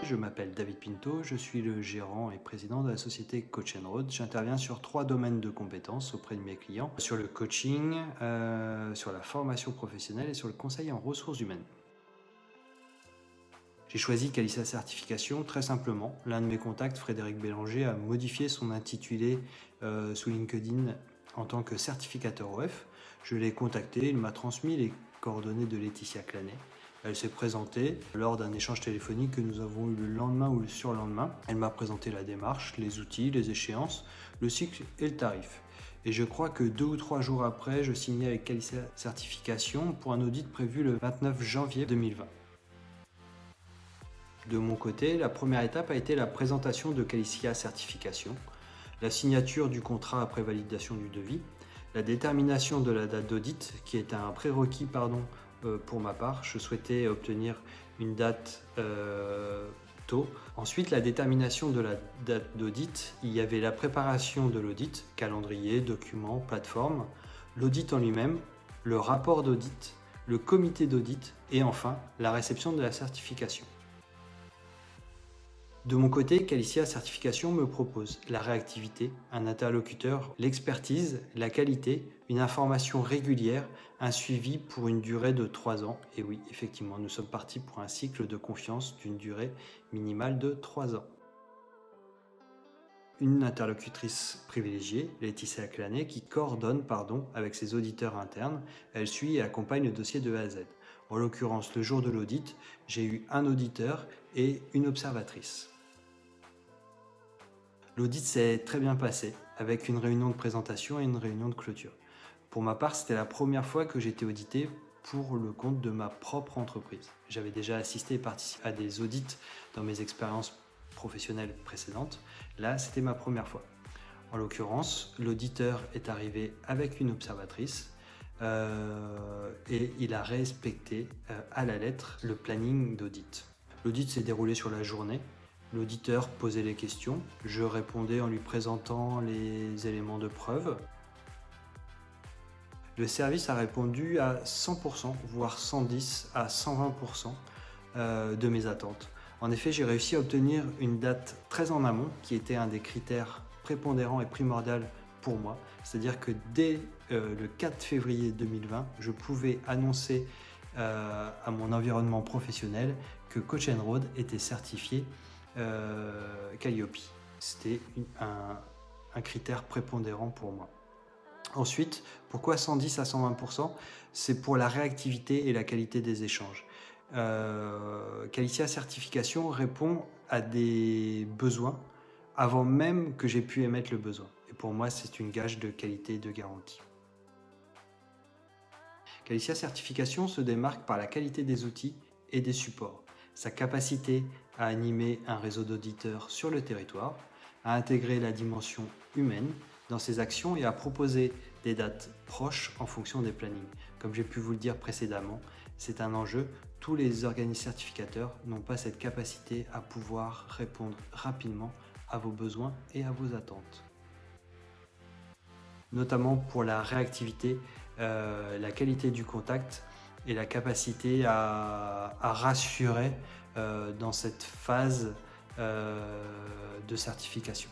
Je m'appelle David Pinto, je suis le gérant et président de la société Coach & Road. J'interviens sur 3 domaines de compétences auprès de mes clients, sur le coaching, sur la formation professionnelle et sur le conseil en ressources humaines. J'ai choisi Calicia Certification très simplement. L'un de mes contacts, Frédéric Bélanger, a modifié son intitulé sous LinkedIn en tant que certificateur OF. Je l'ai contacté, il m'a transmis les coordonnées de Laetitia Clanet. Elle s'est présentée lors d'un échange téléphonique que nous avons eu le lendemain ou le surlendemain. Elle m'a présenté la démarche, les outils, les échéances, le cycle et le tarif. Et je crois que 2 ou 3 jours après, je signais avec Calicia Certification pour un audit prévu le 29 janvier 2020. De mon côté, la première étape a été la présentation de Calicia Certification, la signature du contrat après validation du devis, la détermination de la date d'audit, qui est un prérequis pour ma part. Je souhaitais obtenir une date tôt. Ensuite, la détermination de la date d'audit, il y avait la préparation de l'audit, calendrier, documents, plateforme, l'audit en lui-même, le rapport d'audit, le comité d'audit et enfin la réception de la certification. De mon côté, Calicia Certification me propose la réactivité, un interlocuteur, l'expertise, la qualité, une information régulière, un suivi pour une durée de 3 ans. Et oui, effectivement, nous sommes partis pour un cycle de confiance d'une durée minimale de 3 ans. Une interlocutrice privilégiée, Laetitia Clanet, qui coordonne avec ses auditeurs internes. Elle suit et accompagne le dossier de A à Z. En l'occurrence, le jour de l'audit, j'ai eu un auditeur et une observatrice. L'audit s'est très bien passé, avec une réunion de présentation et une réunion de clôture. Pour ma part, c'était la première fois que j'étais audité pour le compte de ma propre entreprise. J'avais déjà assisté et participé à des audits dans mes expériences professionnelles précédentes. Là, c'était ma première fois. En l'occurrence, l'auditeur est arrivé avec une observatrice et il a respecté à la lettre le planning d'audit. L'audit s'est déroulé sur la journée. L'auditeur posait les questions, je répondais en lui présentant les éléments de preuve. Le service a répondu à 100%, voire 110 à 120% de mes attentes. En effet, j'ai réussi à obtenir une date très en amont, qui était un des critères prépondérants et primordial pour moi. C'est-à-dire que dès le 4 février 2020, je pouvais annoncer à mon environnement professionnel que Coach & Road était certifié Calliope. C'était un critère prépondérant pour moi. Ensuite, pourquoi 110 à 120%? C'est pour la réactivité et la qualité des échanges. Calicia Certification répond à des besoins avant même que j'ai pu émettre le besoin. Et pour moi, c'est une gage de qualité et de garantie. Calicia Certification se démarque par la qualité des outils et des supports, sa capacité à animer un réseau d'auditeurs sur le territoire, à intégrer la dimension humaine dans ses actions et à proposer des dates proches en fonction des plannings. Comme j'ai pu vous le dire précédemment, c'est un enjeu. Tous les organismes certificateurs n'ont pas cette capacité à pouvoir répondre rapidement à vos besoins et à vos attentes. Notamment pour la réactivité, la qualité du contact et la capacité à rassurer dans cette phase de certification.